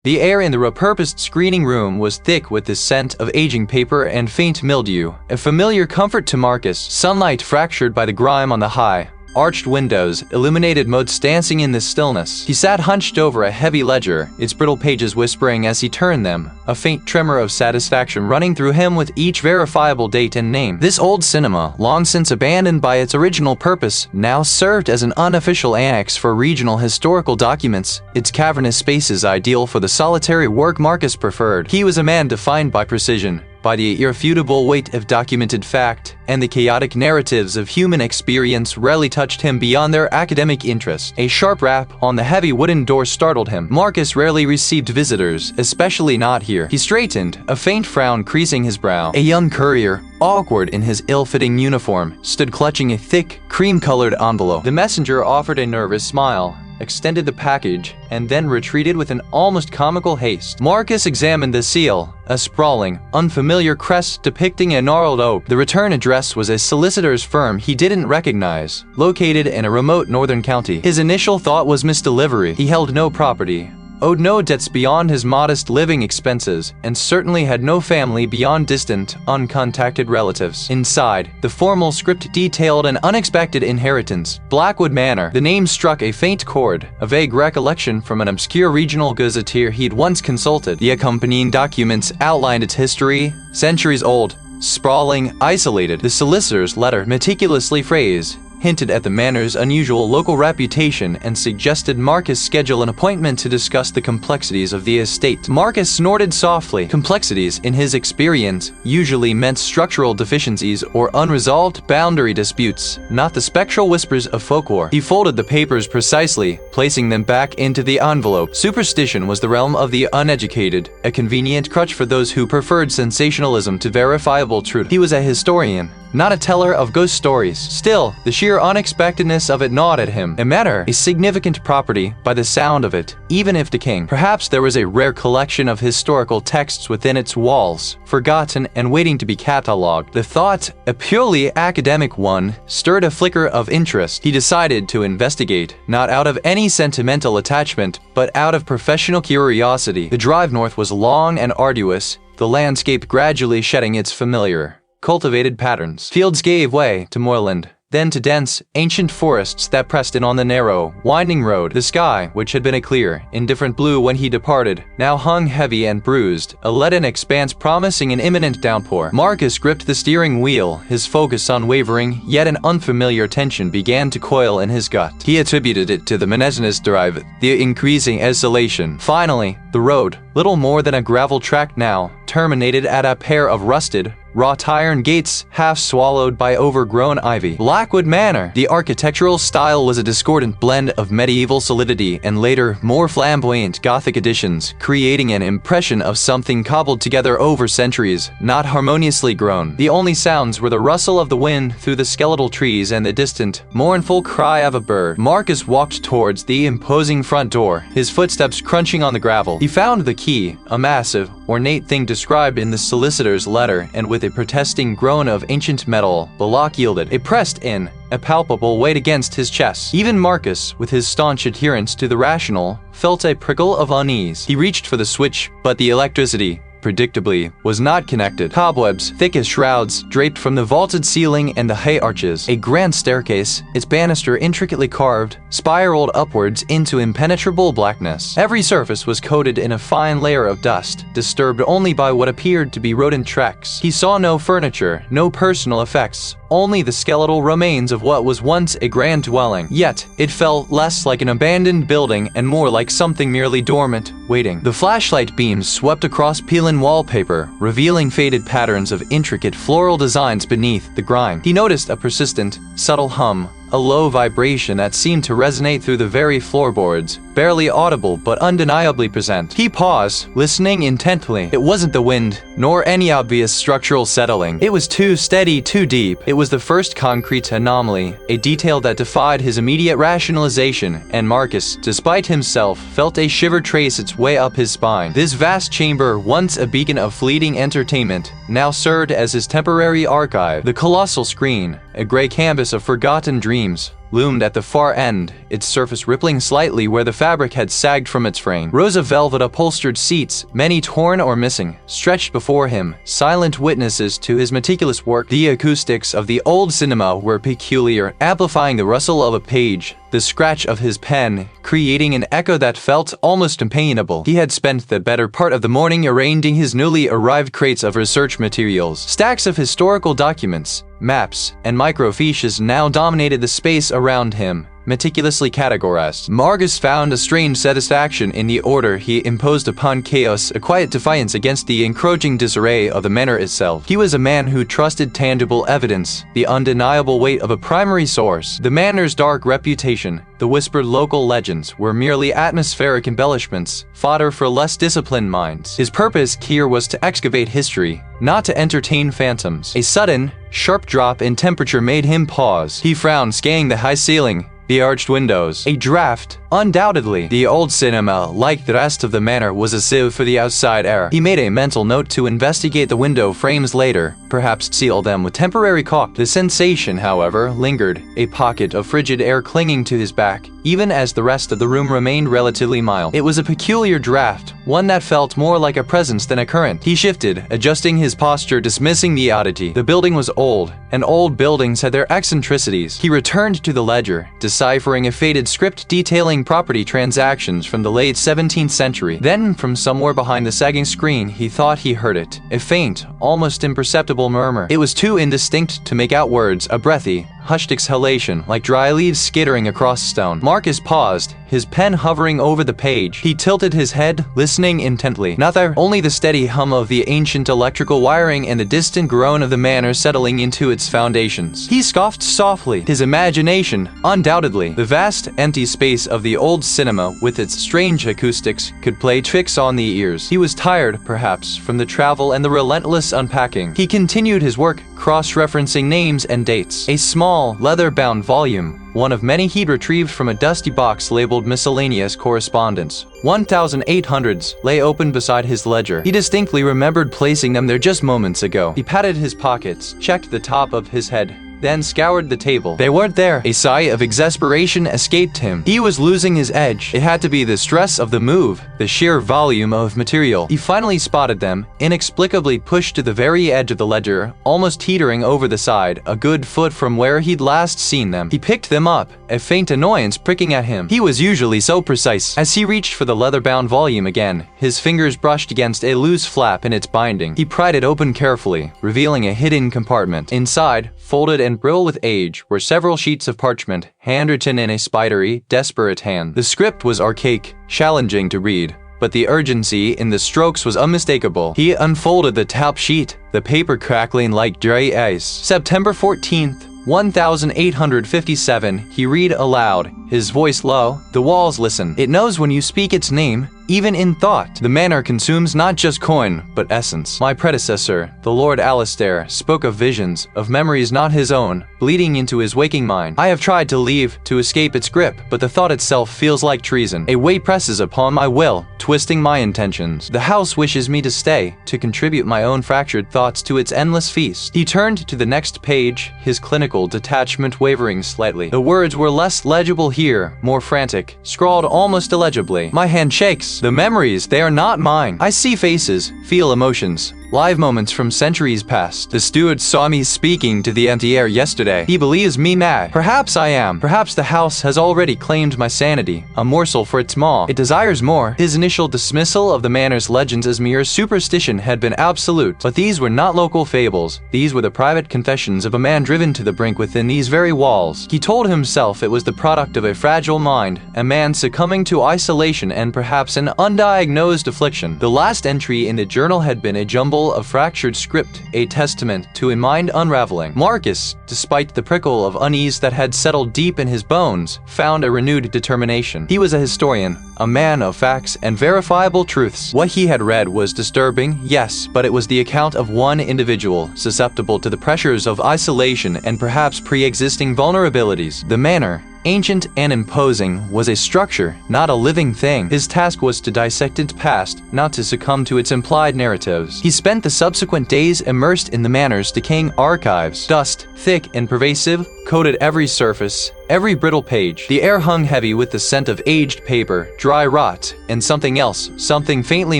The air in the repurposed screening room was thick with the scent of aging paper and faint mildew, a familiar comfort to Marcus. Sunlight fractured by the grime on the high, arched windows illuminated motes dancing in the stillness. He sat hunched over a heavy ledger, its brittle pages whispering as he turned them, a faint tremor of satisfaction running through him with each verifiable date and name. This old cinema, long since abandoned by its original purpose, now served as an unofficial annex for regional historical documents, its cavernous spaces ideal for the solitary work Marcus preferred. He was a man defined by precision, by the irrefutable weight of documented fact, and the chaotic narratives of human experience rarely touched him beyond their academic interest. A sharp rap on the heavy wooden door startled him. Marcus rarely received visitors, especially not here. He straightened, a faint frown creasing his brow. A young courier, awkward in his ill-fitting uniform, stood clutching a thick, cream-colored envelope. The messenger offered a nervous smile, extended the package, and then retreated with an almost comical haste. Marcus examined the seal, a sprawling, unfamiliar crest depicting a gnarled oak. The return address was a solicitor's firm he didn't recognize, located in a remote northern county. His initial thought was misdelivery. He held no property, owed no debts beyond his modest living expenses, and certainly had no family beyond distant, uncontacted relatives. Inside, the formal script detailed an unexpected inheritance. Blackwood Manor. The name struck a faint chord, a vague recollection from an obscure regional gazetteer he'd once consulted. The accompanying documents outlined its history, centuries old, sprawling, isolated. The solicitor's letter, meticulously phrased, hinted at the manor's unusual local reputation and suggested Marcus schedule an appointment to discuss the complexities of the estate. Marcus snorted softly. Complexities, in his experience, usually meant structural deficiencies or unresolved boundary disputes, not the spectral whispers of folklore. He folded the papers precisely, placing them back into the envelope. Superstition was the realm of the uneducated, a convenient crutch for those who preferred sensationalism to verifiable truth. He was a historian, not a teller of ghost stories. Still, the sheer unexpectedness of it gnawed at him. A manor, a significant property, by the sound of it, even if decaying. Perhaps there was a rare collection of historical texts within its walls, forgotten and waiting to be catalogued. The thought, a purely academic one, stirred a flicker of interest. He decided to investigate, not out of any sentimental attachment, but out of professional curiosity. The drive north was long and arduous, the landscape gradually shedding its familiar, cultivated patterns. Fields gave way to moorland, then to dense, ancient forests that pressed in on the narrow, winding road. The sky, which had been a clear, indifferent blue when he departed, now hung heavy and bruised, a leaden expanse promising an imminent downpour. Marcus gripped the steering wheel, his focus unwavering, yet an unfamiliar tension began to coil in his gut. He attributed it to the monotonous drive, the increasing isolation. Finally, the road, little more than a gravel track now, terminated at a pair of rusted, wrought iron gates, half swallowed by overgrown ivy. Blackwood Manor. The architectural style was a discordant blend of medieval solidity and later, more flamboyant Gothic additions, creating an impression of something cobbled together over centuries, not harmoniously grown. The only sounds were the rustle of the wind through the skeletal trees and the distant, mournful cry of a bird. Marcus walked towards the imposing front door, his footsteps crunching on the gravel. He found the key, a massive, ornate thing described in the solicitor's letter, and with a protesting groan of ancient metal, the lock yielded. It pressed in, a palpable weight against his chest. Even Marcus, with his staunch adherence to the rational, felt a prickle of unease. He reached for the switch, but the electricity, predictably, was not connected. Cobwebs, thick as shrouds, draped from the vaulted ceiling and the high arches. A grand staircase, its banister intricately carved, spiraled upwards into impenetrable blackness. Every surface was coated in a fine layer of dust, disturbed only by what appeared to be rodent tracks. He saw no furniture, no personal effects, only the skeletal remains of what was once a grand dwelling. Yet, it felt less like an abandoned building and more like something merely dormant, waiting. The flashlight beams swept across peel-in wallpaper, revealing faded patterns of intricate floral designs beneath the grime. He noticed a persistent, subtle hum, a low vibration that seemed to resonate through the very floorboards, barely audible but undeniably present. He paused, listening intently. It wasn't the wind, nor any obvious structural settling. It was too steady, too deep. It was the first concrete anomaly, a detail that defied his immediate rationalization, and Marcus, despite himself, felt a shiver trace its way up his spine. This vast chamber, once a beacon of fleeting entertainment, now served as his temporary archive. The colossal screen, a gray canvas of forgotten dreams, loomed at the far end, its surface rippling slightly where the fabric had sagged from its frame. Rows of velvet upholstered seats, many torn or missing, stretched before him, silent witnesses to his meticulous work. The acoustics of the old cinema were peculiar, amplifying the rustle of a page, the scratch of his pen, creating an echo that felt almost impenetrable. He had spent the better part of the morning arranging his newly arrived crates of research materials. Stacks of historical documents, maps, and microfiches now dominated the space around him, meticulously categorized. Marcus found a strange satisfaction in the order he imposed upon chaos, a quiet defiance against the encroaching disarray of the manor itself. He was a man who trusted tangible evidence, the undeniable weight of a primary source. The manor's dark reputation, the whispered local legends, were merely atmospheric embellishments, fodder for less disciplined minds. His purpose here was to excavate history, not to entertain phantoms. A sudden, sharp drop in temperature made him pause. He frowned, scanning the high ceiling, the arched windows. A draft, undoubtedly. The old cinema, like the rest of the manor, was a sieve for the outside air. He made a mental note to investigate the window frames later, perhaps seal them with temporary caulk. The sensation, however, lingered, a pocket of frigid air clinging to his back, even as the rest of the room remained relatively mild. It was a peculiar draft, one that felt more like a presence than a current. He shifted, adjusting his posture, dismissing the oddity. The building was old, and old buildings had their eccentricities. He returned to the ledger, deciphering a faded script detailing property transactions from the late 17th century. Then, from somewhere behind the sagging screen, he thought he heard it. A faint, almost imperceptible murmur. It was too indistinct to make out words, a breathy, hushed exhalation, like dry leaves skittering across stone. Marcus paused, his pen hovering over the page. He tilted his head, listening intently. Nothing, only the steady hum of the ancient electrical wiring and the distant groan of the manor settling into its foundations. He scoffed softly. His imagination, undoubtedly, the vast, empty space of the old cinema with its strange acoustics, could play tricks on the ears. He was tired, perhaps, from the travel and the relentless unpacking. He continued his work, cross-referencing names and dates. A small, leather-bound volume, one of many he'd retrieved from a dusty box labeled Miscellaneous Correspondence, 1800s, lay open beside his ledger. He distinctly remembered placing them there just moments ago. He patted his pockets, checked the top of his head, then scoured the table. They weren't there. A sigh of exasperation escaped him. He was losing his edge. It had to be the stress of the move, the sheer volume of material. He finally spotted them, inexplicably pushed to the very edge of the ledger, almost teetering over the side, a good foot from where he'd last seen them. He picked them up, a faint annoyance pricking at him. He was usually so precise. As he reached for the leather-bound volume again, his fingers brushed against a loose flap in its binding. He pried it open carefully, revealing a hidden compartment. Inside, folded and brittle with age, were several sheets of parchment, handwritten in a spidery, desperate hand. The script was archaic, challenging to read, but the urgency in the strokes was unmistakable. He unfolded the top sheet, the paper crackling like dry ice. September 14th, 1857, he read aloud, his voice low. The walls listen. It knows when you speak its name, even in thought. The manor consumes not just coin, but essence. My predecessor, the Lord Alistair, spoke of visions, of memories not his own, bleeding into his waking mind. I have tried to leave, to escape its grip, but the thought itself feels like treason. A weight presses upon my will, twisting my intentions. The house wishes me to stay, to contribute my own fractured thoughts to its endless feast. He turned to the next page, his clinical detachment wavering slightly. The words were less legible here, more frantic, scrawled almost illegibly. My hand shakes. The memories, they are not mine. I see faces, feel emotions, live moments from centuries past. The steward saw me speaking to the empty air yesterday. He believes me mad. Perhaps I am. Perhaps the house has already claimed my sanity, a morsel for its maw. It desires more. His initial dismissal of the manor's legends as mere superstition had been absolute. But these were not local fables. These were the private confessions of a man driven to the brink within these very walls. He told himself it was the product of a fragile mind, a man succumbing to isolation and perhaps an undiagnosed affliction. The last entry in the journal had been a jumble of fractured script, a testament to a mind unraveling. Marcus, despite the prickle of unease that had settled deep in his bones, found a renewed determination. He was a historian, a man of facts and verifiable truths. What he had read was disturbing, yes, but it was the account of one individual, susceptible to the pressures of isolation and perhaps pre-existing vulnerabilities. The manor, ancient and imposing, was a structure, not a living thing. His task was to dissect its past, not to succumb to its implied narratives. He spent the subsequent days immersed in the manor's decaying archives. Dust, thick and pervasive, coated every surface, every brittle page. The air hung heavy with the scent of aged paper, dry rot, and something else, something faintly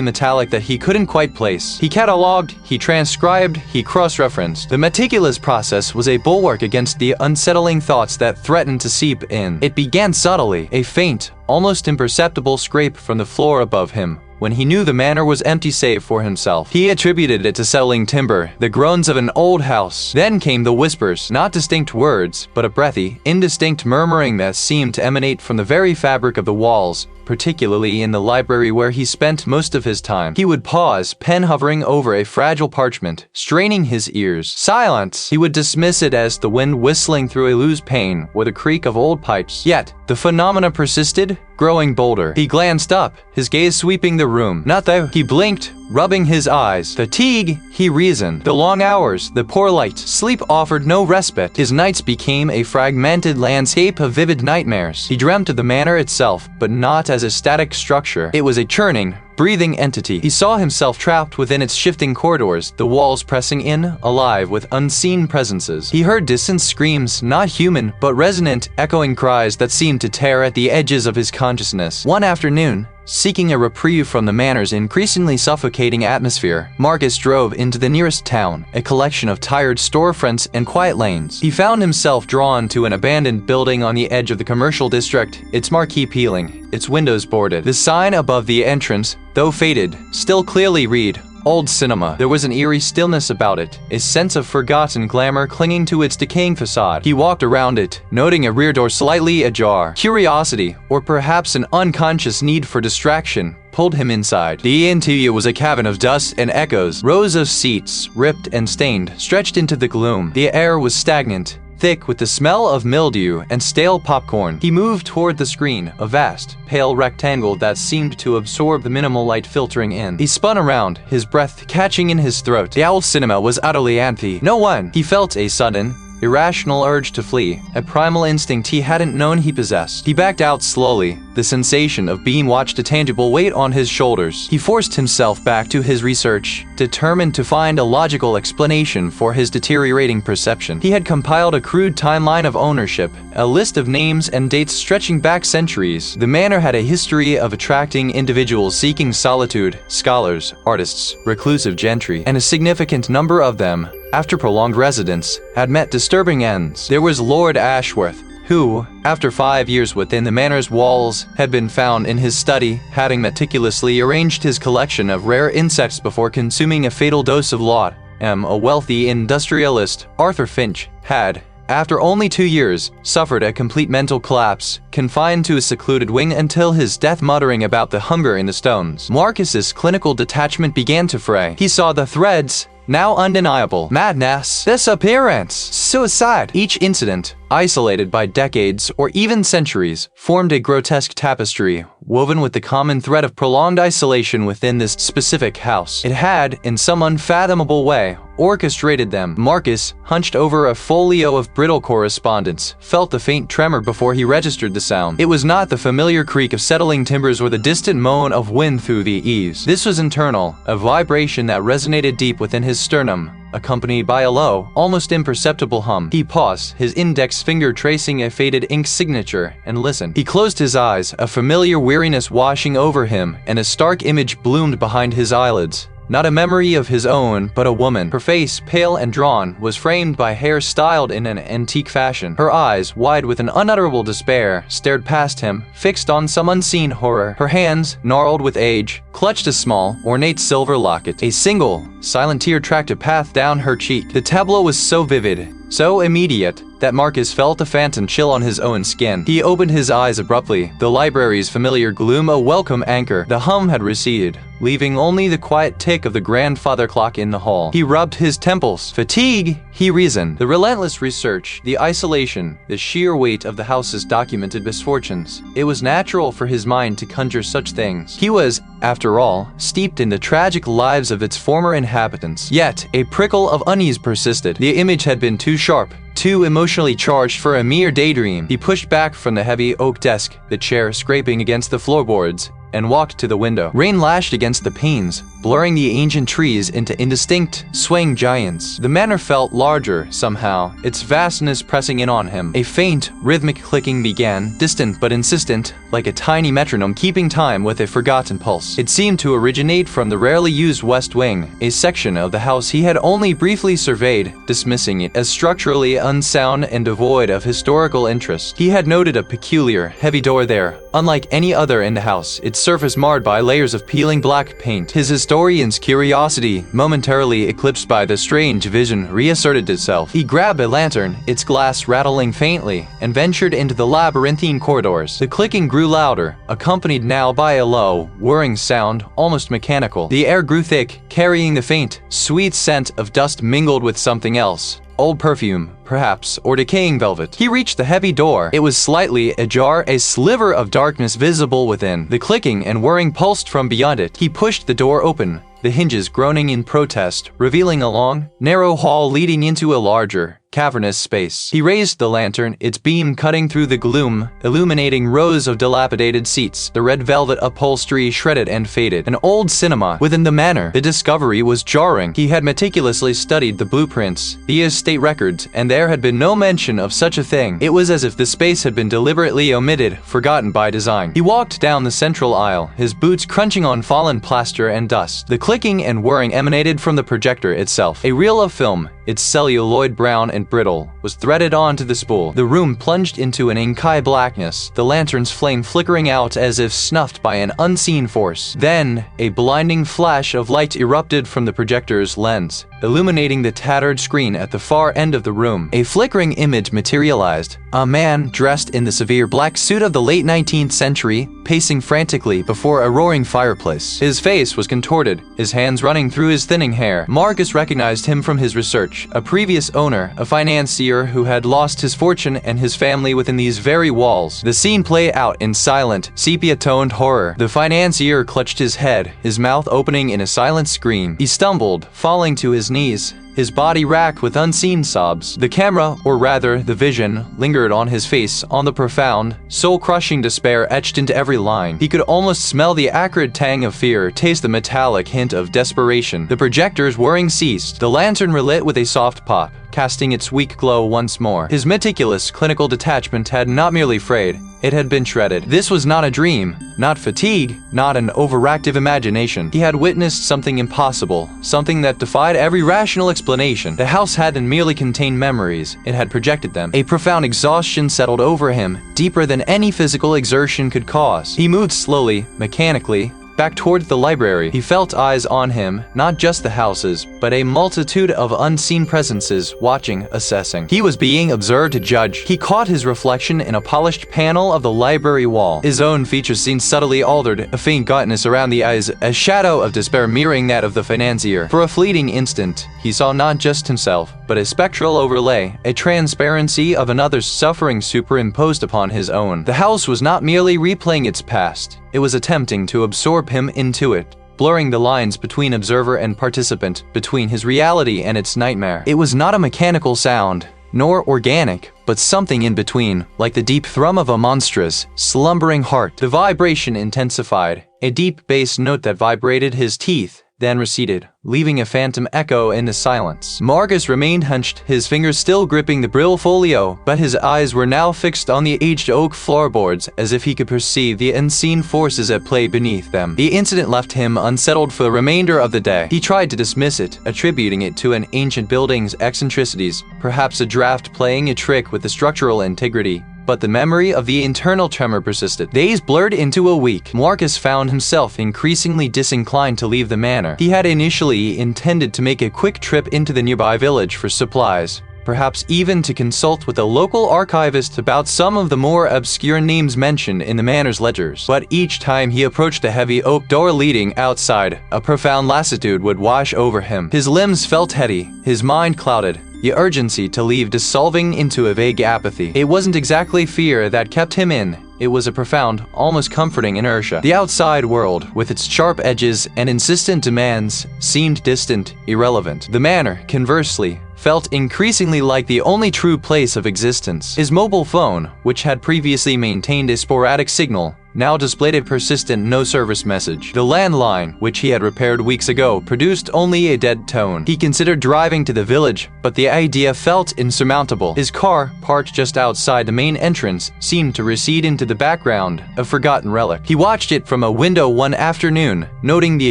metallic that he couldn't quite place. He cataloged, he transcribed, he cross-referenced. The meticulous process was a bulwark against the unsettling thoughts that threatened to seep in. It began subtly, a faint, almost imperceptible scrape from the floor above him. When he knew the manor was empty save for himself, he attributed it to settling timber, the groans of an old house. Then came the whispers, not distinct words, but a breathy, indistinct murmuring that seemed to emanate from the very fabric of the walls, particularly in the library where he spent most of his time. He would pause, pen hovering over a fragile parchment, straining his ears. Silence! He would dismiss it as the wind whistling through a loose pane or the creak of old pipes. Yet, the phenomena persisted, growing bolder. He glanced up, his gaze sweeping the room. Not there. He blinked, rubbing his eyes. Fatigue, he reasoned. The long hours, the poor light. Sleep offered no respite. His nights became a fragmented landscape of vivid nightmares. He dreamt of the manor itself, but not as a static structure. It was a churning, breathing entity. He saw himself trapped within its shifting corridors, the walls pressing in, alive with unseen presences. He heard distant screams, not human, but resonant, echoing cries that seemed to tear at the edges of his consciousness. One afternoon, seeking a reprieve from the manor's increasingly suffocating atmosphere, Marcus drove into the nearest town, a collection of tired storefronts and quiet lanes. He found himself drawn to an abandoned building on the edge of the commercial district, its marquee peeling, its windows boarded. The sign above the entrance, though faded, still clearly read, Old Cinema. There was an eerie stillness about it, a sense of forgotten glamour clinging to its decaying facade. He walked around it, noting a rear door slightly ajar. Curiosity, or perhaps an unconscious need for distraction, pulled him inside. The interior was a cavern of dust and echoes. Rows of seats, ripped and stained, stretched into the gloom. The air was stagnant, thick with the smell of mildew and stale popcorn. He moved toward the screen, a vast, pale rectangle that seemed to absorb the minimal light filtering in. He spun around, his breath catching in his throat. The Old Cinema was utterly empty. No one. He felt a sudden, irrational urge to flee, a primal instinct he hadn't known he possessed. He backed out slowly, the sensation of being watched a tangible weight on his shoulders. He forced himself back to his research, determined to find a logical explanation for his deteriorating perception. He had compiled a crude timeline of ownership, a list of names and dates stretching back centuries. The manor had a history of attracting individuals seeking solitude, scholars, artists, reclusive gentry, and a significant number of them, after prolonged residence, had met disturbing ends. There was Lord Ashworth, who, after 5 years within the manor's walls, had been found in his study, having meticulously arranged his collection of rare insects before consuming a fatal dose of laudanum. A wealthy industrialist, Arthur Finch, had, after only 2 years, suffered a complete mental collapse, confined to a secluded wing until his death, muttering about the hunger in the stones. Marcus's clinical detachment began to fray. He saw the threads, now undeniable. Madness, disappearance, suicide. Each incident, isolated by decades or even centuries, formed a grotesque tapestry, woven with the common thread of prolonged isolation within this specific house. It had, in some unfathomable way, orchestrated them. Marcus, hunched over a folio of brittle correspondence, felt the faint tremor before he registered the sound. It was not the familiar creak of settling timbers or the distant moan of wind through the eaves. This was internal, a vibration that resonated deep within his sternum, accompanied by a low, almost imperceptible hum. He paused, his index finger tracing a faded ink signature, and listened. He closed his eyes, a familiar weariness washing over him, and a stark image bloomed behind his eyelids. Not a memory of his own, but a woman. Her face, pale and drawn, was framed by hair styled in an antique fashion. Her eyes, wide with an unutterable despair, stared past him, fixed on some unseen horror. Her hands, gnarled with age, clutched a small, ornate silver locket. A single, silent tear tracked a path down her cheek. The tableau was so vivid, so immediate, that Marcus felt a phantom chill on his own skin. He opened his eyes abruptly, the library's familiar gloom a welcome anchor. The hum had receded, leaving only the quiet tick of the grandfather clock in the hall. He rubbed his temples. Fatigue, he reasoned. The relentless research, the isolation, the sheer weight of the house's documented misfortunes. It was natural for his mind to conjure such things. He was, after all, steeped in the tragic lives of its former inhabitants. Yet, a prickle of unease persisted. The image had been too sharp, too emotionally charged for a mere daydream. He pushed back from the heavy oak desk, the chair scraping against the floorboards, and walked to the window. Rain lashed against the panes, blurring the ancient trees into indistinct, swaying giants. The manor felt larger, somehow, its vastness pressing in on him. A faint, rhythmic clicking began, distant but insistent, like a tiny metronome keeping time with a forgotten pulse. It seemed to originate from the rarely used west wing, a section of the house he had only briefly surveyed, dismissing it as structurally unsound and devoid of historical interest. He had noted a peculiar, heavy door there, unlike any other in the house, its surface marred by layers of peeling black paint. His historian's curiosity, momentarily eclipsed by the strange vision, reasserted itself. He grabbed a lantern, its glass rattling faintly, and ventured into the labyrinthine corridors. The clicking grew louder, accompanied now by a low, whirring sound, almost mechanical. The air grew thick, carrying the faint, sweet scent of dust mingled with something else. Old perfume, perhaps, or decaying velvet. He reached the heavy door. It was slightly ajar, a sliver of darkness visible within. The clicking and whirring pulsed from beyond it. He pushed the door open, the hinges groaning in protest, revealing a long, narrow hall leading into a larger, cavernous space. He raised the lantern, its beam cutting through the gloom, illuminating rows of dilapidated seats, the red velvet upholstery shredded and faded. An old cinema within the manor. The discovery was jarring. He had meticulously studied the blueprints, the estate records, and there had been no mention of such a thing. It was as if the space had been deliberately omitted, forgotten by design. He walked down the central aisle, his boots crunching on fallen plaster and dust. The clicking and whirring emanated from the projector itself. A reel of film, its celluloid brown and brittle, was threaded onto the spool. The room plunged into an inky blackness, the lantern's flame flickering out as if snuffed by an unseen force. Then, a blinding flash of light erupted from the projector's lens, illuminating the tattered screen at the far end of the room. A flickering image materialized. A man, dressed in the severe black suit of the late 19th century, pacing frantically before a roaring fireplace. His face was contorted, his hands running through his thinning hair. Marcus recognized him from his research. A previous owner, a financier who had lost his fortune and his family within these very walls. The scene played out in silent, sepia-toned horror. The financier clutched his head, his mouth opening in a silent scream. He stumbled, falling to his knees, his body racked with unseen sobs. The camera, or rather the vision, lingered on his face, on the profound, soul-crushing despair etched into every line. He could almost smell the acrid tang of fear, taste the metallic hint of desperation. The projector's whirring ceased. The lantern relit with a soft pop, casting its weak glow once more. His meticulous clinical detachment had not merely frayed, it had been shredded. This was not a dream, not fatigue, not an overactive imagination. He had witnessed something impossible, something that defied every rational explanation. The house hadn't merely contained memories, it had projected them. A profound exhaustion settled over him, deeper than any physical exertion could cause. He moved slowly, mechanically, back toward the library. He felt eyes on him, not just the houses, but a multitude of unseen presences watching, assessing. He was being observed, judged. He caught his reflection in a polished panel of the library wall. His own features seemed subtly altered, a faint gauntness around the eyes, a shadow of despair mirroring that of the financier. For a fleeting instant, he saw not just himself, but a spectral overlay, a transparency of another's suffering superimposed upon his own. The house was not merely replaying its past, it was attempting to absorb him into it, blurring the lines between observer and participant, between his reality and its nightmare. It was not a mechanical sound, nor organic, but something in between, like the deep thrum of a monstrous, slumbering heart. The vibration intensified, a deep bass note that vibrated his teeth, then receded, leaving a phantom echo in the silence. Marcus remained hunched, his fingers still gripping the Brill folio, but his eyes were now fixed on the aged oak floorboards, as if he could perceive the unseen forces at play beneath them. The incident left him unsettled for the remainder of the day. He tried to dismiss it, attributing it to an ancient building's eccentricities, perhaps a draft playing a trick with the structural integrity. But the memory of the internal tremor persisted. Days blurred into a week. Marcus found himself increasingly disinclined to leave the manor. He had initially intended to make a quick trip into the nearby village for supplies, perhaps even to consult with a local archivist about some of the more obscure names mentioned in the manor's ledgers. But each time he approached the heavy oak door leading outside, a profound lassitude would wash over him. His limbs felt heady, his mind clouded, the urgency to leave dissolving into a vague apathy. It wasn't exactly fear that kept him in. It was a profound, almost comforting inertia. The outside world, with its sharp edges and insistent demands, seemed distant, irrelevant. The manor, conversely, felt increasingly like the only true place of existence. His mobile phone, which had previously maintained a sporadic signal, now displayed a persistent no-service message. The landline, which he had repaired weeks ago, produced only a dead tone. He considered driving to the village, but the idea felt insurmountable. His car, parked just outside the main entrance, seemed to recede into the background, a forgotten relic. He watched it from a window one afternoon, noting the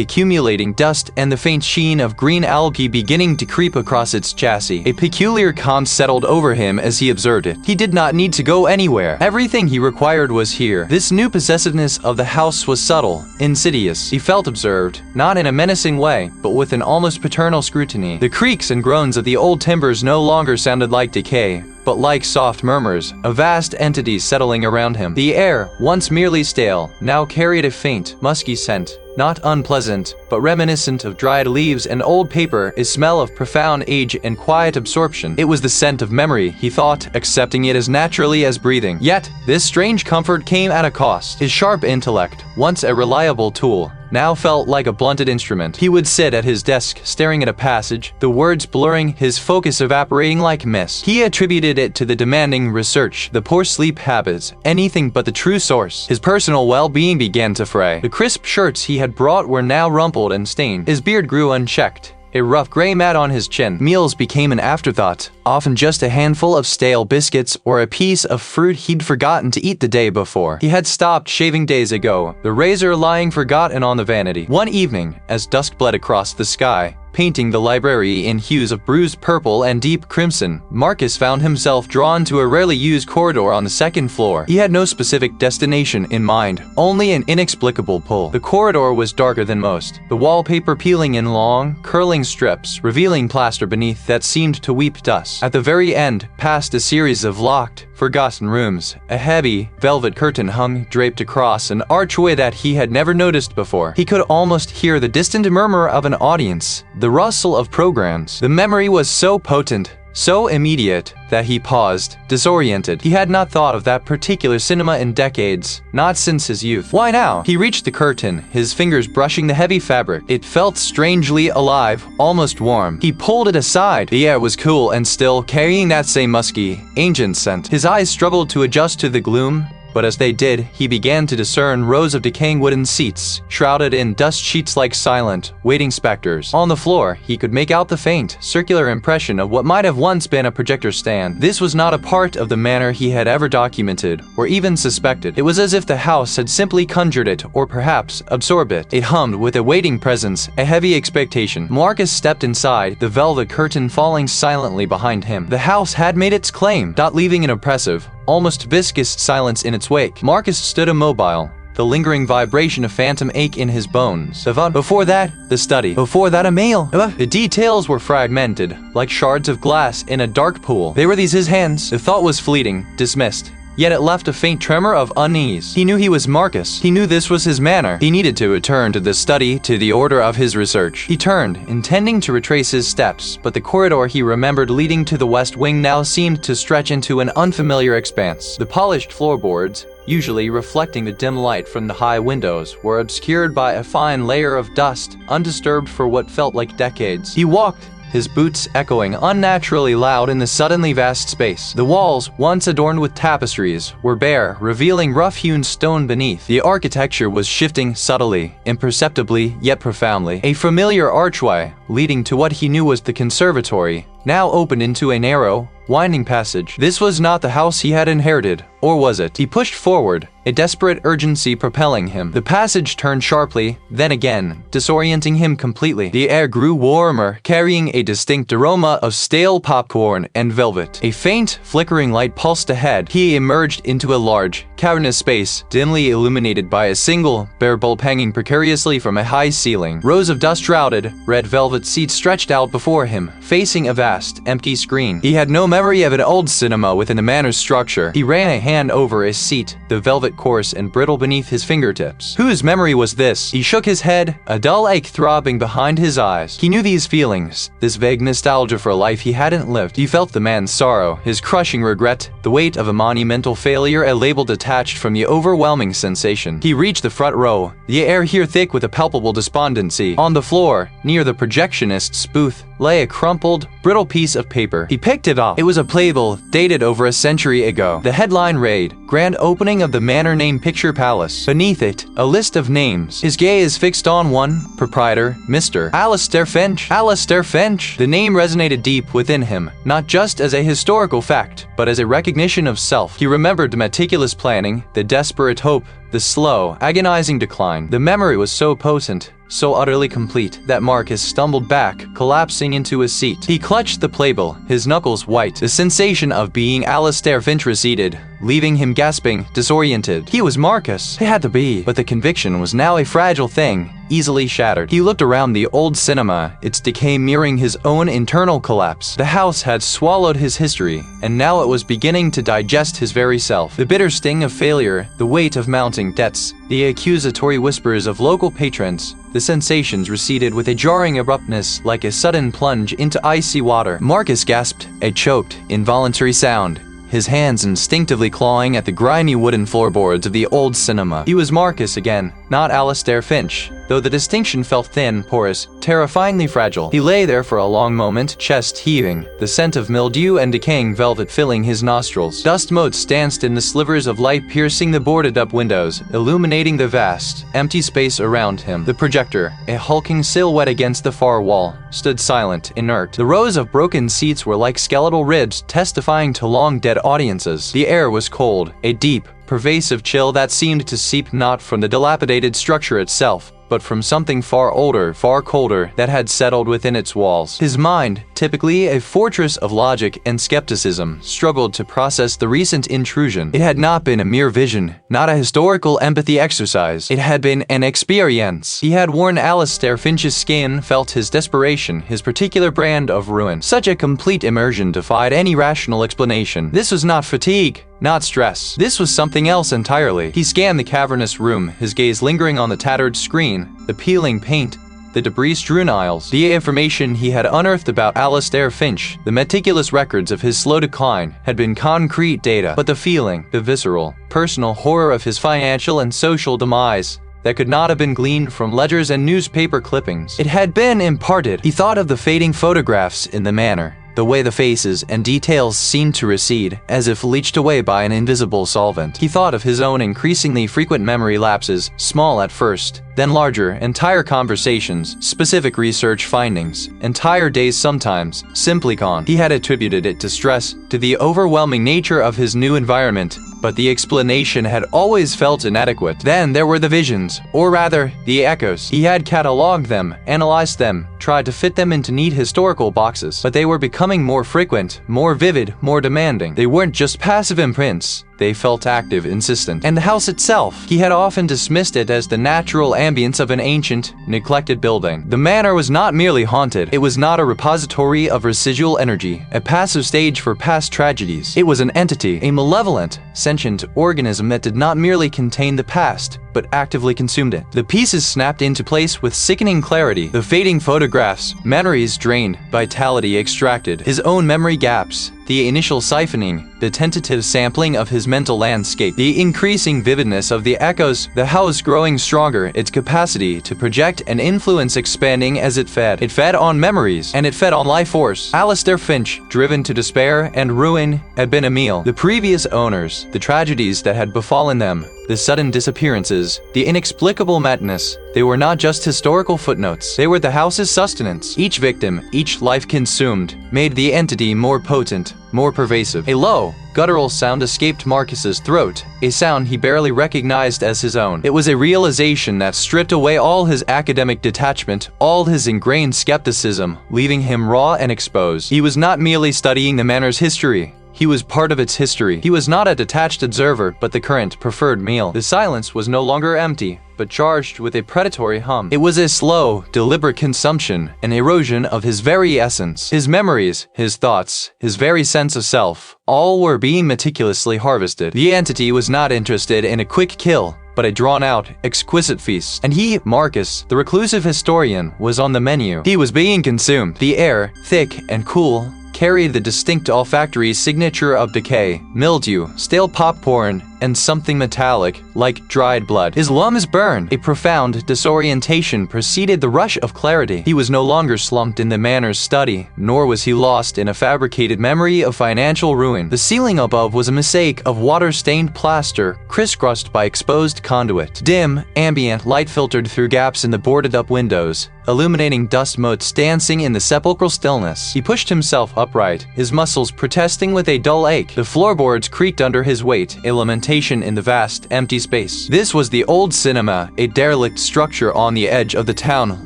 accumulating dust and the faint sheen of green algae beginning to creep across its chassis. A peculiar calm settled over him as he observed it. He did not need to go anywhere. Everything he required was here. This new possessiveness of the house was subtle, insidious. He felt observed, not in a menacing way, but with an almost paternal scrutiny. The creaks and groans of the old timbers no longer sounded like decay, but like soft murmurs, a vast entity settling around him. The air, once merely stale, now carried a faint, musky scent, not unpleasant, but reminiscent of dried leaves and old paper, a smell of profound age and quiet absorption. It was the scent of memory, he thought, accepting it as naturally as breathing. Yet, this strange comfort came at a cost. His sharp intellect, once a reliable tool, now felt like a blunted instrument. He would sit at his desk, staring at a passage, the words blurring, his focus evaporating like mist. He attributed it to the demanding research, the poor sleep habits, anything but the true source. His personal well-being began to fray. The crisp shirts he had brought were now rumpled and stained. His beard grew unchecked, a rough gray mat on his chin. Meals became an afterthought, often just a handful of stale biscuits or a piece of fruit he'd forgotten to eat the day before. He had stopped shaving days ago, the razor lying forgotten on the vanity. One evening, as dusk bled across the sky, painting the library in hues of bruised purple and deep crimson, Marcus found himself drawn to a rarely used corridor on the second floor. He had no specific destination in mind, only an inexplicable pull. The corridor was darker than most, the wallpaper peeling in long, curling strips, revealing plaster beneath that seemed to weep dust. At the very end, past a series of locked, forgotten rooms, a heavy, velvet curtain hung draped across an archway that he had never noticed before. He could almost hear the distant murmur of an audience, the rustle of programs. The memory was so potent, so immediate, that he paused, disoriented. He had not thought of that particular cinema in decades, not since his youth. Why now? He reached the curtain, his fingers brushing the heavy fabric. It felt strangely alive, almost warm. He pulled it aside. The air was cool and still, carrying that same musky, ancient scent. His eyes struggled to adjust to the gloom, but as they did, he began to discern rows of decaying wooden seats, shrouded in dust sheets like silent, waiting specters. On the floor, he could make out the faint, circular impression of what might have once been a projector stand. This was not a part of the manor he had ever documented, or even suspected. It was as if the house had simply conjured it, or perhaps absorbed it. It hummed with a waiting presence, a heavy expectation. Marcus stepped inside, the velvet curtain falling silently behind him. The house had made its claim, not leaving an oppressive, almost viscous silence in its wake. Marcus stood immobile, the lingering vibration of phantom ache in his bones. Before that, the study. Before that, a meal. The details were fragmented, like shards of glass in a dark pool. They were his hands. The thought was fleeting, dismissed. Yet it left a faint tremor of unease. He knew he was Marcus. He knew this was his manor. He needed to return to the study, to the order of his research. He turned, intending to retrace his steps, but the corridor he remembered leading to the west wing now seemed to stretch into an unfamiliar expanse. The polished floorboards, usually reflecting the dim light from the high windows, were obscured by a fine layer of dust, undisturbed for what felt like decades. He walked, his boots echoing unnaturally loud in the suddenly vast space. The walls, once adorned with tapestries, were bare, revealing rough-hewn stone beneath. The architecture was shifting subtly, imperceptibly, yet profoundly. A familiar archway, leading to what he knew was the conservatory, now opened into a narrow, winding passage. This was not the house he had inherited, or was it? He pushed forward, a desperate urgency propelling him. The passage turned sharply, then again, disorienting him completely. The air grew warmer, carrying a distinct aroma of stale popcorn and velvet. A faint, flickering light pulsed ahead. He emerged into a large, cavernous space, dimly illuminated by a single, bare bulb hanging precariously from a high ceiling. Rows of dust-shrouded, red velvet seats stretched out before him, facing a vast, empty screen. He had no memory of an old cinema within the manor's structure. He ran a hand over his seat, the velvet coarse and brittle beneath his fingertips. Whose memory was this? He shook his head, a dull ache throbbing behind his eyes. He knew these feelings, this vague nostalgia for a life he hadn't lived. He felt the man's sorrow, his crushing regret, the weight of a monumental failure, a label detached from the overwhelming sensation. He reached the front row, the air here thick with a palpable despondency. On the floor, near the projector projectionist's booth lay a crumpled, brittle piece of paper. He picked it up. It was a playbill dated over a century ago. The headline read, "Grand Opening of the Manor Name Picture Palace." Beneath it, a list of names. His gaze fixed on one, proprietor, Mr. Alistair Finch. Alistair Finch! The name resonated deep within him, not just as a historical fact, but as a recognition of self. He remembered the meticulous planning, the desperate hope, the slow, agonizing decline. The memory was so potent, so utterly complete, that Marcus stumbled back, collapsing into his seat. He clutched the playbill, his knuckles white. The sensation of being Alistair Finch receded, leaving him gasping, disoriented. He was Marcus. He had to be. But the conviction was now a fragile thing, easily shattered. He looked around the old cinema, its decay mirroring his own internal collapse. The house had swallowed his history, and now it was beginning to digest his very self. The bitter sting of failure, the weight of mounting debts, the accusatory whispers of local patrons, the sensations receded with a jarring abruptness like a sudden plunge into icy water. Marcus gasped, a choked, involuntary sound, his hands instinctively clawing at the grimy wooden floorboards of the old cinema. He was Marcus again, not Alistair Finch, though the distinction felt thin, porous, terrifyingly fragile. He lay there for a long moment, chest heaving, the scent of mildew and decaying velvet filling his nostrils. Dust motes danced in the slivers of light piercing the boarded-up windows, illuminating the vast, empty space around him. The projector, a hulking silhouette against the far wall, stood silent, inert. The rows of broken seats were like skeletal ribs testifying to long-dead audiences. The air was cold, a deep, pervasive chill that seemed to seep not from the dilapidated structure itself, but from something far older, far colder, that had settled within its walls. His mind, typically a fortress of logic and skepticism, struggled to process the recent intrusion. It had not been a mere vision, not a historical empathy exercise. It had been an experience. He had worn Alistair Finch's skin, felt his desperation, his particular brand of ruin. Such a complete immersion defied any rational explanation. This was not fatigue, not stress. This was something else entirely. He scanned the cavernous room, his gaze lingering on the tattered screen, the peeling paint, the debris-strewn aisles. The information he had unearthed about Alistair Finch, the meticulous records of his slow decline, had been concrete data. But the feeling, the visceral, personal horror of his financial and social demise, that could not have been gleaned from ledgers and newspaper clippings. It had been imparted. He thought of the fading photographs in the manor, the way the faces and details seemed to recede, as if leached away by an invisible solvent. He thought of his own increasingly frequent memory lapses, small at first, then larger, entire conversations, specific research findings, entire days sometimes, simply gone. He had attributed it to stress, to the overwhelming nature of his new environment, but the explanation had always felt inadequate. Then there were the visions, or rather, the echoes. He had catalogued them, analyzed them, tried to fit them into neat historical boxes, but they were becoming more frequent, more vivid, more demanding. They weren't just passive imprints. They felt active, insistent. And the house itself, he had often dismissed it as the natural ambience of an ancient, neglected building. The manor was not merely haunted. It was not a repository of residual energy, a passive stage for past tragedies. It was an entity, a malevolent, sentient organism that did not merely contain the past, but actively consumed it. The pieces snapped into place with sickening clarity. The fading photographs, memories drained, vitality extracted, his own memory gaps, the initial siphoning, the tentative sampling of his mental landscape, the increasing vividness of the echoes, the house growing stronger, its capacity to project and influence expanding as it fed. It fed on memories, and it fed on life force. Alistair Finch, driven to despair and ruin, had been a meal. The previous owners, the tragedies that had befallen them, the sudden disappearances, the inexplicable madness, they were not just historical footnotes. They were the house's sustenance. Each victim, each life consumed, made the entity more potent, more pervasive. A low, guttural sound escaped Marcus's throat, a sound he barely recognized as his own. It was a realization that stripped away all his academic detachment, all his ingrained skepticism, leaving him raw and exposed. He was not merely studying the manor's history. He was part of its history. He was not a detached observer, but the current, preferred meal. The silence was no longer empty, but charged with a predatory hum. It was a slow, deliberate consumption, an erosion of his very essence. His memories, his thoughts, his very sense of self, all were being meticulously harvested. The entity was not interested in a quick kill, but a drawn-out, exquisite feast. And he, Marcus, the reclusive historian, was on the menu. He was being consumed. The air, thick and cool, carried the distinct olfactory signature of decay, mildew, stale popcorn, and something metallic, like dried blood. His lungs burned. A profound disorientation preceded the rush of clarity. He was no longer slumped in the manor's study, nor was he lost in a fabricated memory of financial ruin. The ceiling above was a mosaic of water-stained plaster, crisscrossed by exposed conduit. Dim, ambient light filtered through gaps in the boarded-up windows, illuminating dust motes dancing in the sepulchral stillness. He pushed himself upright, his muscles protesting with a dull ache. The floorboards creaked under his weight, a lamentation in the vast, empty space. This was the old cinema, a derelict structure on the edge of the town,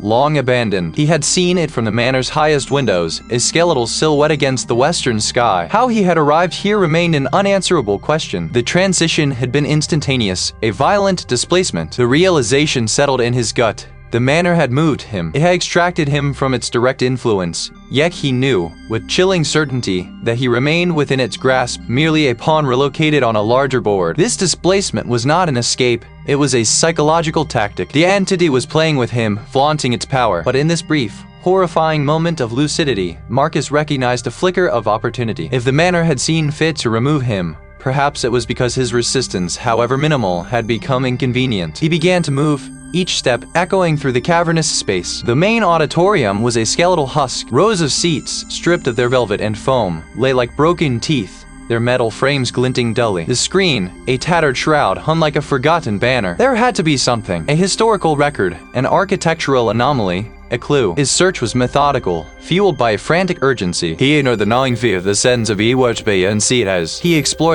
long abandoned. He had seen it from the manor's highest windows, a skeletal silhouette against the western sky. How he had arrived here remained an unanswerable question. The transition had been instantaneous, a violent displacement. The realization settled in his gut. The manor had moved him. It had extracted him from its direct influence. Yet he knew, with chilling certainty, that he remained within its grasp, merely a pawn relocated on a larger board. This displacement was not an escape. It was a psychological tactic. The entity was playing with him, flaunting its power. But in this brief, horrifying moment of lucidity, Marcus recognized a flicker of opportunity. If the manor had seen fit to remove him, perhaps it was because his resistance, however minimal, had become inconvenient. He began to move, each step echoing through the cavernous space. The main auditorium was a skeletal husk. Rows of seats, stripped of their velvet and foam, lay like broken teeth, their metal frames glinting dully. The screen, a tattered shroud, hung like a forgotten banner. There had to be something. A historical record, an architectural anomaly, a clue. His search was methodical, fueled by a frantic urgency. He explored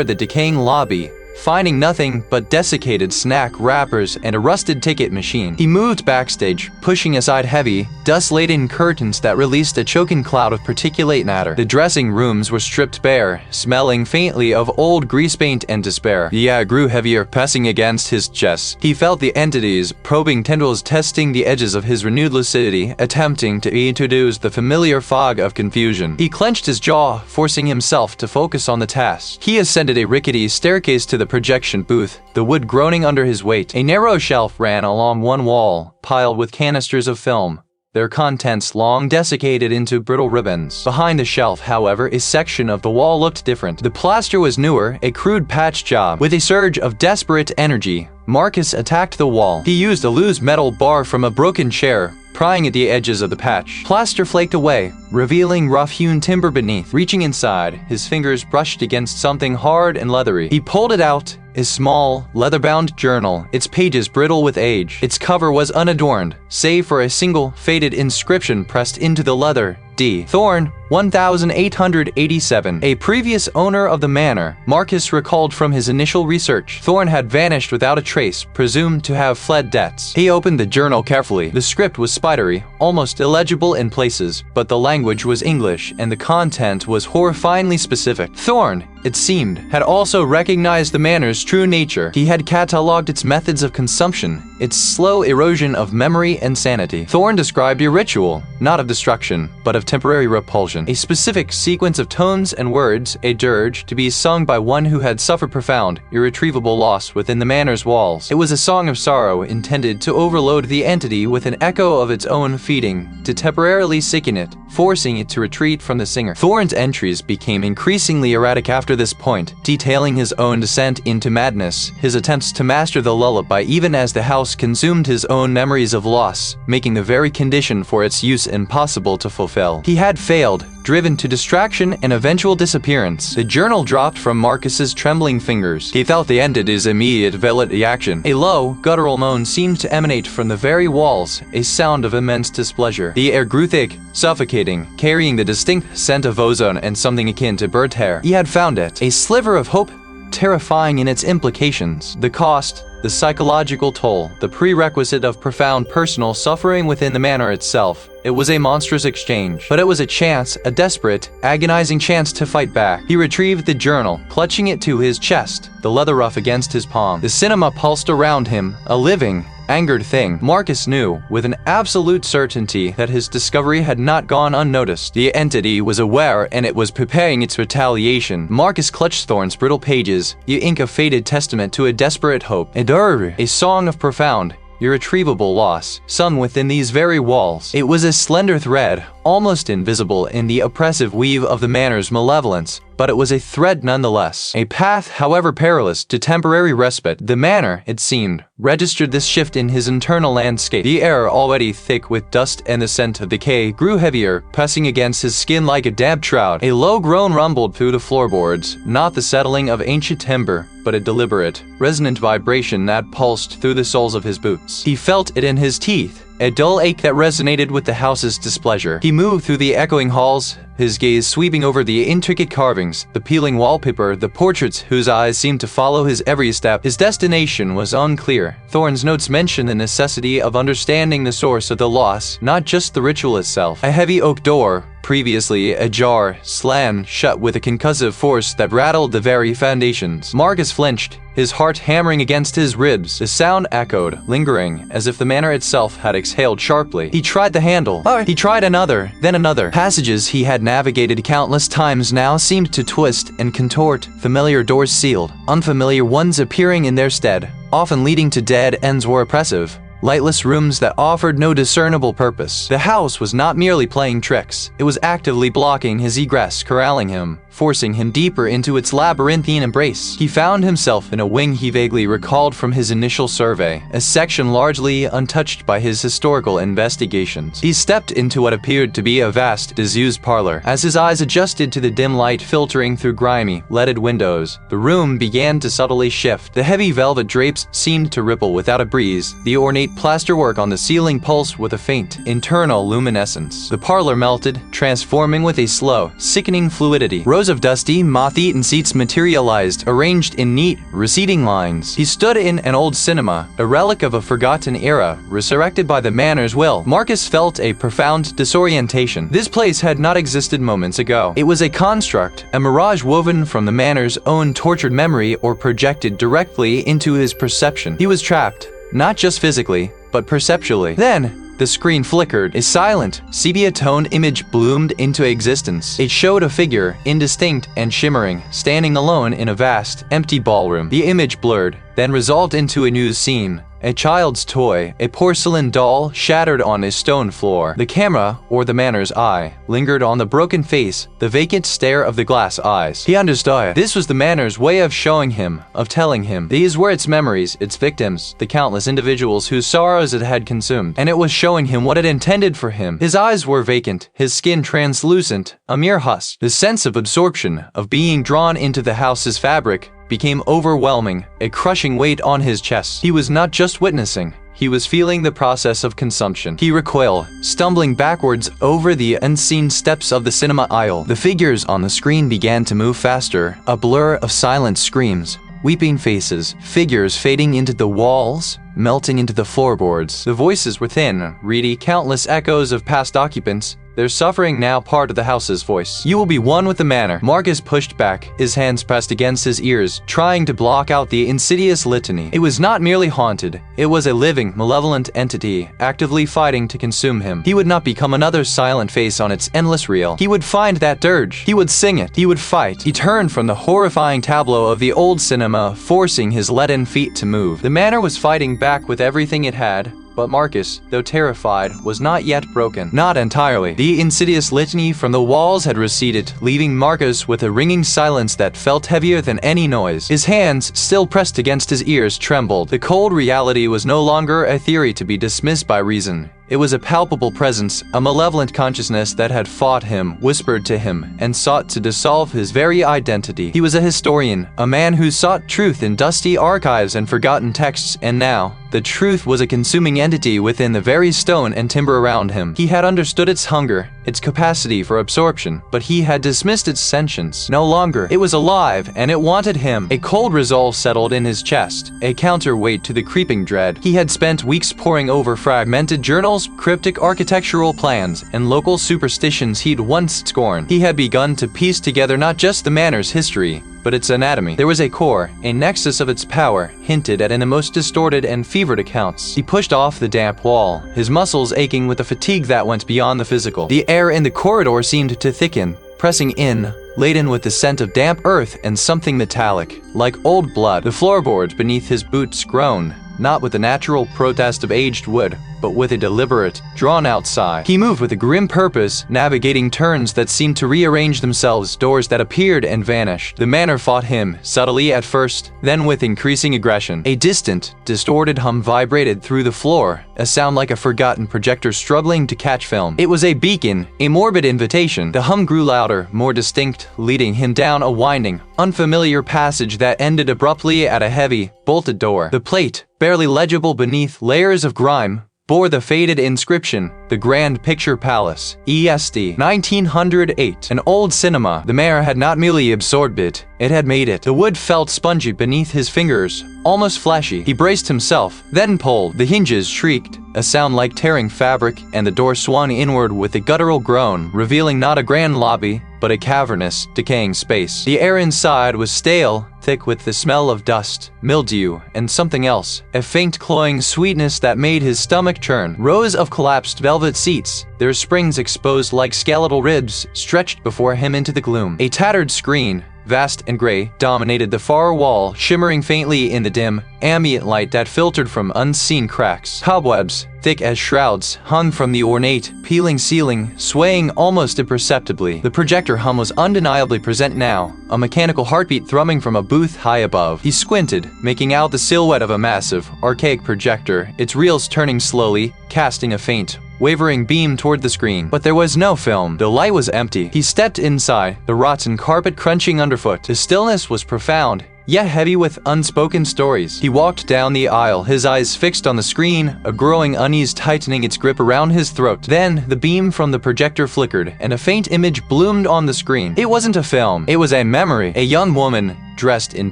the decaying lobby, finding nothing but desiccated snack wrappers and a rusted ticket machine. He moved backstage, pushing aside heavy, dust-laden curtains that released a choking cloud of particulate matter. The dressing rooms were stripped bare, smelling faintly of old grease paint and despair. The air grew heavier, pressing against his chest. He felt the entity's probing tendrils testing the edges of his renewed lucidity, attempting to introduce the familiar fog of confusion. He clenched his jaw, forcing himself to focus on the task. He ascended a rickety staircase to the projection booth, the wood groaning under his weight. A narrow shelf ran along one wall, piled with canisters of film, their contents long desiccated into brittle ribbons. Behind the shelf, however, a section of the wall looked different. The plaster was newer, a crude patch job. With a surge of desperate energy, Marcus attacked the wall. He used a loose metal bar from a broken chair, prying at the edges of the patch. Plaster flaked away, revealing rough-hewn timber beneath. Reaching inside, his fingers brushed against something hard and leathery. He pulled it out, a small, leather-bound journal, its pages brittle with age. Its cover was unadorned, save for a single, faded inscription pressed into the leather. D. Thorn, 1887. A previous owner of the manor, Marcus recalled from his initial research. Thorn had vanished without a trace, presumed to have fled debts. He opened the journal carefully. The script was spidery, almost illegible in places, but the language was English, and the content was horrifyingly specific. Thorn, it seemed, had also recognized the manor's true nature. He had catalogued its methods of consumption, its slow erosion of memory and sanity. Thorn described a ritual, not of destruction, but of temporary repulsion. A specific sequence of tones and words, a dirge, to be sung by one who had suffered profound, irretrievable loss within the manor's walls. It was a song of sorrow intended to overload the entity with an echo of its own feeding, to temporarily sicken it, forcing it to retreat from the singer. Thorn's entries became increasingly erratic after this point, detailing his own descent into madness, his attempts to master the lullaby even as the house consumed his own memories of loss, making the very condition for its use impossible to fulfill. He had failed, driven to distraction and eventual disappearance. The journal dropped from Marcus's trembling fingers. He felt the entity's immediate violent reaction. A low, guttural moan seemed to emanate from the very walls, a sound of immense displeasure. The air grew thick, suffocating, carrying the distinct scent of ozone and something akin to burnt hair. He had found it. A sliver of hope, terrifying in its implications. The cost, the psychological toll, the prerequisite of profound personal suffering within the manor itself. It was a monstrous exchange, but it was a chance, a desperate, agonizing chance to fight back. He retrieved the journal, clutching it to his chest, the leather ruff against his palm. The cinema pulsed around him, a living, angered thing. Marcus knew, with an absolute certainty, that his discovery had not gone unnoticed. The entity was aware, and it was preparing its retaliation. Marcus clutched Thorn's brittle pages, the ink of faded testament to a desperate hope. A song of profound, irretrievable loss, sung within these very walls. It was a slender thread, almost invisible in the oppressive weave of the manor's malevolence, but it was a thread nonetheless. A path, however perilous, to temporary respite. The manor, it seemed, registered this shift in his internal landscape. The air, already thick with dust and the scent of decay, grew heavier, pressing against his skin like a damp shroud. A low groan rumbled through the floorboards, not the settling of ancient timber, but a deliberate, resonant vibration that pulsed through the soles of his boots. He felt it in his teeth, a dull ache that resonated with the house's displeasure. He moved through the echoing halls, his gaze sweeping over the intricate carvings, the peeling wallpaper, the portraits whose eyes seemed to follow his every step. His destination was unclear. Thorne's notes mention the necessity of understanding the source of the loss, not just the ritual itself. A heavy oak door, previously ajar, slammed shut with a concussive force that rattled the very foundations. Marcus flinched, his heart hammering against his ribs. The sound echoed, lingering, as if the manor itself had exhaled sharply. He tried the handle. He tried another, then another. Passages he had navigated countless times now seemed to twist and contort, familiar doors sealed, unfamiliar ones appearing in their stead, often leading to dead ends or oppressive, lightless rooms that offered no discernible purpose. The house was not merely playing tricks, it was actively blocking his egress, corralling him, forcing him deeper into its labyrinthine embrace. He found himself in a wing he vaguely recalled from his initial survey, a section largely untouched by his historical investigations. He stepped into what appeared to be a vast, disused parlor. As his eyes adjusted to the dim light filtering through grimy, leaded windows, the room began to subtly shift. The heavy velvet drapes seemed to ripple without a breeze, the ornate plasterwork on the ceiling pulsed with a faint, internal luminescence. The parlor melted, transforming with a slow, sickening fluidity. Rows of dusty, moth-eaten seats materialized, arranged in neat, receding lines. He stood in an old cinema, a relic of a forgotten era, resurrected by the manor's will. Marcus felt a profound disorientation. This place had not existed moments ago. It was a construct, a mirage woven from the manor's own tortured memory or projected directly into his perception. He was trapped, not just physically, but perceptually. Then, the screen flickered. A silent, sepia-toned image bloomed into existence. It showed a figure, indistinct and shimmering, standing alone in a vast, empty ballroom. The image blurred, then resolved into a new scene. A child's toy, a porcelain doll shattered on a stone floor. The camera, or the manor's eye, lingered on the broken face, the vacant stare of the glass eyes. He understood. This was the manor's way of showing him, of telling him. These were its memories, its victims, the countless individuals whose sorrows it had consumed. And it was showing him what it intended for him. His eyes were vacant, his skin translucent, a mere husk. The sense of absorption, of being drawn into the house's fabric, became overwhelming, a crushing weight on his chest. He was not just witnessing, he was feeling the process of consumption. He recoiled, stumbling backwards over the unseen steps of the cinema aisle. The figures on the screen began to move faster, a blur of silent screams, weeping faces, figures fading into the walls, melting into the floorboards. The voices within, reedy, countless echoes of past occupants, their suffering now part of the house's voice. You will be one with the manor. Marcus pushed back, his hands pressed against his ears, trying to block out the insidious litany. It was not merely haunted, it was a living, malevolent entity, actively fighting to consume him. He would not become another silent face on its endless reel. He would find that dirge. He would sing it. He would fight. He turned from the horrifying tableau of the old cinema, forcing his leaden feet to move. The manor was fighting back with everything it had, but Marcus, though terrified, was not yet broken. Not entirely. The insidious litany from the walls had receded, leaving Marcus with a ringing silence that felt heavier than any noise. His hands, still pressed against his ears, trembled. The cold reality was no longer a theory to be dismissed by reason. It was a palpable presence, a malevolent consciousness that had fought him, whispered to him, and sought to dissolve his very identity. He was a historian, a man who sought truth in dusty archives and forgotten texts, and now, the truth was a consuming entity within the very stone and timber around him. He had understood its hunger, its capacity for absorption, but he had dismissed its sentience. No longer. It was alive, and it wanted him. A cold resolve settled in his chest, a counterweight to the creeping dread. He had spent weeks poring over fragmented journals, cryptic architectural plans, and local superstitions he'd once scorned. He had begun to piece together not just the manor's history, but its anatomy. There was a core, a nexus of its power, hinted at in the most distorted and fevered accounts. He pushed off the damp wall, his muscles aching with a fatigue that went beyond the physical. The air in the corridor seemed to thicken, pressing in, laden with the scent of damp earth and something metallic, like old blood. The floorboards beneath his boots groaned, not with the natural protest of aged wood, but with a deliberate, drawn-out sigh. He moved with a grim purpose, navigating turns that seemed to rearrange themselves, doors that appeared and vanished. The manor fought him, subtly at first, then with increasing aggression. A distant, distorted hum vibrated through the floor, a sound like a forgotten projector struggling to catch film. It was a beacon, a morbid invitation. The hum grew louder, more distinct, leading him down a winding, unfamiliar passage that ended abruptly at a heavy, bolted door. The plate, barely legible beneath layers of grime, bore the faded inscription, "The Grand Picture Palace, ESD, 1908. An old cinema. The mayor had not merely absorbed it, it had made it. The wood felt spongy beneath his fingers, almost fleshy. He braced himself, then pulled. The hinges shrieked, a sound like tearing fabric, and the door swung inward with a guttural groan, revealing not a grand lobby, but a cavernous, decaying space. The air inside was stale, thick with the smell of dust, mildew, and something else, a faint cloying sweetness that made his stomach churn. Rows of collapsed velvet seats, their springs exposed like skeletal ribs, stretched before him into the gloom. A tattered screen, vast and gray, dominated the far wall, shimmering faintly in the dim, ambient light that filtered from unseen cracks. Cobwebs, thick as shrouds, hung from the ornate, peeling ceiling, swaying almost imperceptibly. The projector hum was undeniably present now, a mechanical heartbeat thrumming from a booth high above. He squinted, making out the silhouette of a massive, archaic projector, its reels turning slowly, casting a faint, wavering beam toward the screen. But there was no film. The light was empty. He stepped inside, the rotten carpet crunching underfoot. The stillness was profound, yet heavy with unspoken stories. He walked down the aisle, his eyes fixed on the screen, a growing unease tightening its grip around his throat. Then, the beam from the projector flickered, and a faint image bloomed on the screen. It wasn't a film. It was a memory. A young woman, dressed in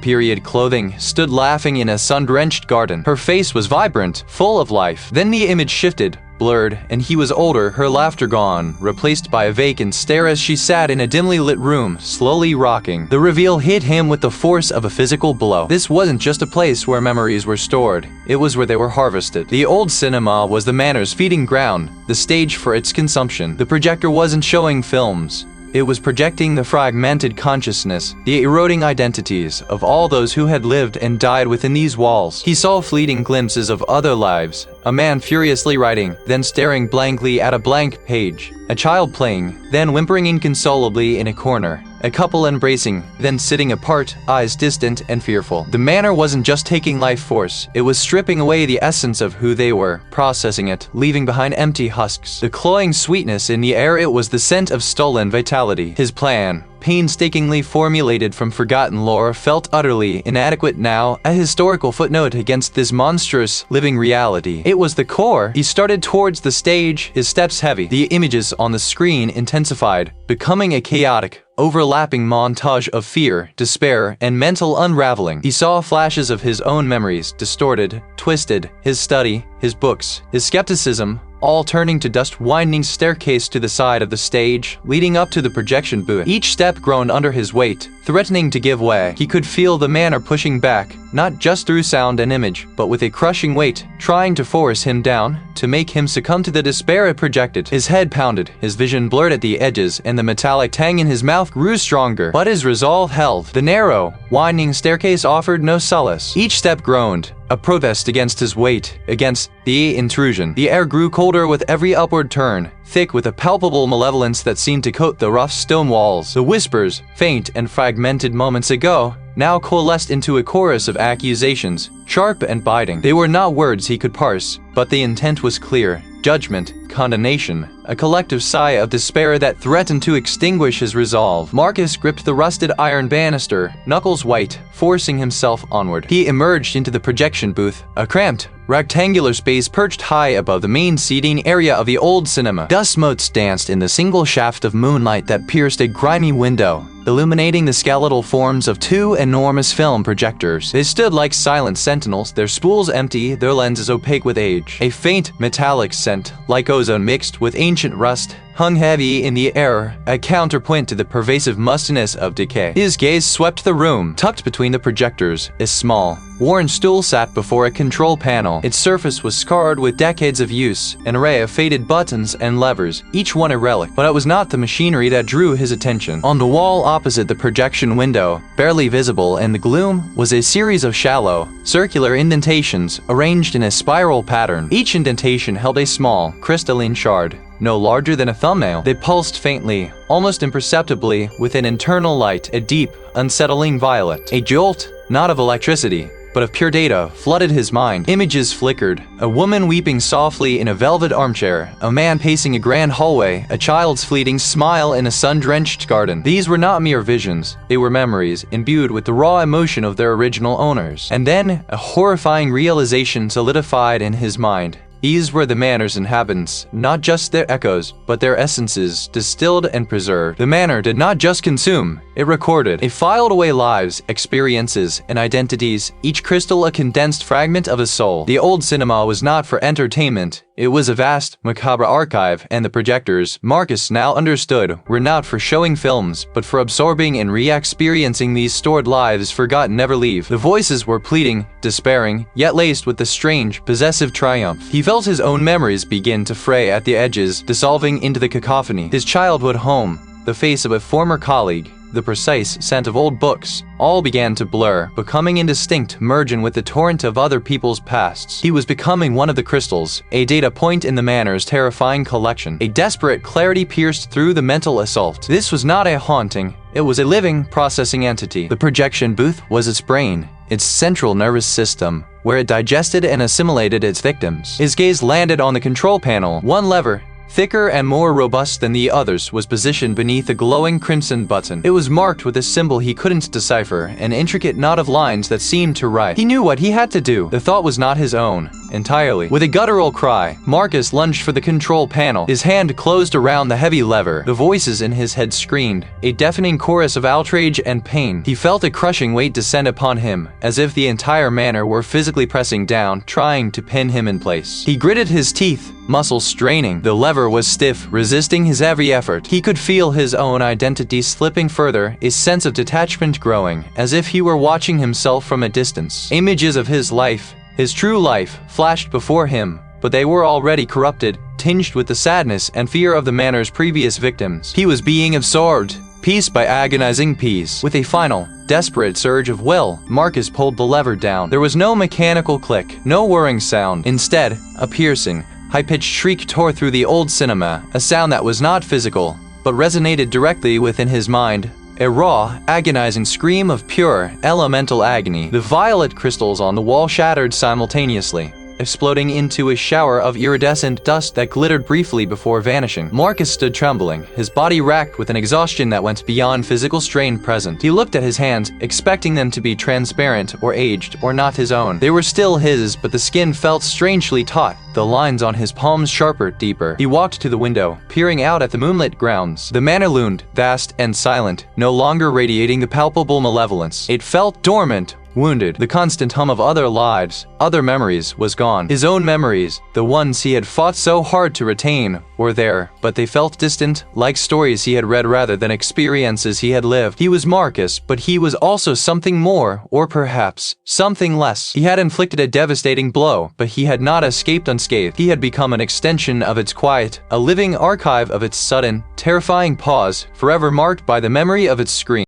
period clothing, stood laughing in a sun-drenched garden. Her face was vibrant, full of life. Then the image shifted, blurred, and he was older, her laughter gone, replaced by a vacant stare as she sat in a dimly lit room, slowly rocking. The reveal hit him with the force of a physical blow. This wasn't just a place where memories were stored, it was where they were harvested. The old cinema was the manor's feeding ground, the stage for its consumption. The projector wasn't showing films. It was projecting the fragmented consciousness, the eroding identities of all those who had lived and died within these walls. He saw fleeting glimpses of other lives, a man furiously writing, then staring blankly at a blank page, a child playing, then whimpering inconsolably in a corner, a couple embracing, then sitting apart, eyes distant and fearful. The manor wasn't just taking life force, it was stripping away the essence of who they were, processing it, leaving behind empty husks. The cloying sweetness in the air, it was the scent of stolen vitality. His plan, painstakingly formulated from forgotten lore, felt utterly inadequate now, a historical footnote against this monstrous, living reality. It was the core. He started towards the stage, his steps heavy. The images on the screen intensified, becoming a chaotic, overlapping montage of fear, despair, and mental unraveling. He saw flashes of his own memories, distorted, twisted, his study, his books, his skepticism, all turning to dust, winding staircase to the side of the stage, leading up to the projection booth. Each step groaned under his weight, threatening to give way. He could feel the manor pushing back, not just through sound and image, but with a crushing weight, trying to force him down, to make him succumb to the despair it projected. His head pounded, his vision blurred at the edges, and the metallic tang in his mouth grew stronger. But his resolve held. The narrow, winding staircase offered no solace. Each step groaned, a protest against his weight, against the intrusion. The air grew colder with every upward turn, thick with a palpable malevolence that seemed to coat the rough stone walls. The whispers, faint and fragmented moments ago, now coalesced into a chorus of accusations, sharp and biting. They were not words he could parse, but the intent was clear. Judgment, condemnation, a collective sigh of despair that threatened to extinguish his resolve. Marcus gripped the rusted iron banister, knuckles white, forcing himself onward. He emerged into the projection booth, a cramped, rectangular space perched high above the main seating area of the old cinema. Dust motes danced in the single shaft of moonlight that pierced a grimy window, illuminating the skeletal forms of two enormous film projectors. They stood like silent sentinels, their spools empty, their lenses opaque with age. A faint, metallic scent, like ozone mixed with ancient rust, hung heavy in the air, a counterpoint to the pervasive mustiness of decay. His gaze swept the room. Tucked between the projectors, a small, worn stool sat before a control panel. Its surface was scarred with decades of use, an array of faded buttons and levers, each one a relic. But it was not the machinery that drew his attention. On the wall opposite the projection window, barely visible in the gloom, was a series of shallow, circular indentations arranged in a spiral pattern. Each indentation held a small, crystalline shard, no larger than a thumbnail. They pulsed faintly, almost imperceptibly, with an internal light, a deep, unsettling violet. A jolt, not of electricity, but of pure data, flooded his mind. Images flickered. A woman weeping softly in a velvet armchair, a man pacing a grand hallway, a child's fleeting smile in a sun-drenched garden. These were not mere visions. They were memories, imbued with the raw emotion of their original owners. And then, a horrifying realization solidified in his mind. These were the manor's inhabitants, not just their echoes, but their essences, distilled and preserved. The manor did not just consume, it recorded. It filed away lives, experiences, and identities, each crystal a condensed fragment of a soul. The old cinema was not for entertainment. It was a vast, macabre archive, and the projectors, Marcus now understood, were not for showing films, but for absorbing and re-experiencing these stored lives forgotten never leave. The voices were pleading, despairing, yet laced with the strange, possessive triumph. He felt his own memories begin to fray at the edges, dissolving into the cacophony. His childhood home, the face of a former colleague, the precise scent of old books, all began to blur, becoming indistinct, merging with the torrent of other people's pasts. He was becoming one of the crystals, a data point in the manor's terrifying collection. A desperate clarity pierced through the mental assault. This was not a haunting, it was a living, processing entity. The projection booth was its brain, its central nervous system, where it digested and assimilated its victims. His gaze landed on the control panel. One lever, thicker and more robust than the others, was positioned beneath a glowing crimson button. It was marked with a symbol he couldn't decipher, an intricate knot of lines that seemed to write. He knew what he had to do. The thought was not his own, entirely. With a guttural cry, Marcus lunged for the control panel. His hand closed around the heavy lever. The voices in his head screamed, a deafening chorus of outrage and pain. He felt a crushing weight descend upon him, as if the entire manor were physically pressing down, trying to pin him in place. He gritted his teeth, muscles straining. The lever was stiff, resisting his every effort. He could feel his own identity slipping further, a sense of detachment growing, as if he were watching himself from a distance. Images of his life, his true life, flashed before him, but they were already corrupted, tinged with the sadness and fear of the manor's previous victims. He was being absorbed, piece by agonizing piece. With a final, desperate surge of will, Marcus pulled the lever down. There was no mechanical click, no whirring sound. Instead, a piercing, high-pitched shriek tore through the old cinema, a sound that was not physical, but resonated directly within his mind. A raw, agonizing scream of pure, elemental agony. The violet crystals on the wall shattered simultaneously, exploding into a shower of iridescent dust that glittered briefly before vanishing. Marcus stood trembling, his body racked with an exhaustion that went beyond physical strain present. He looked at his hands, expecting them to be transparent or aged or not his own. They were still his, but the skin felt strangely taut, the lines on his palms sharper, deeper. He walked to the window, peering out at the moonlit grounds. The manor loomed, vast and silent, no longer radiating the palpable malevolence. It felt dormant, wounded. The constant hum of other lives, other memories, was gone. His own memories, the ones he had fought so hard to retain, were there, but they felt distant, like stories he had read rather than experiences he had lived. He was Marcus, but he was also something more, or perhaps, something less. He had inflicted a devastating blow, but he had not escaped unscathed. He had become an extension of its quiet, a living archive of its sudden, terrifying pause, forever marked by the memory of its scream.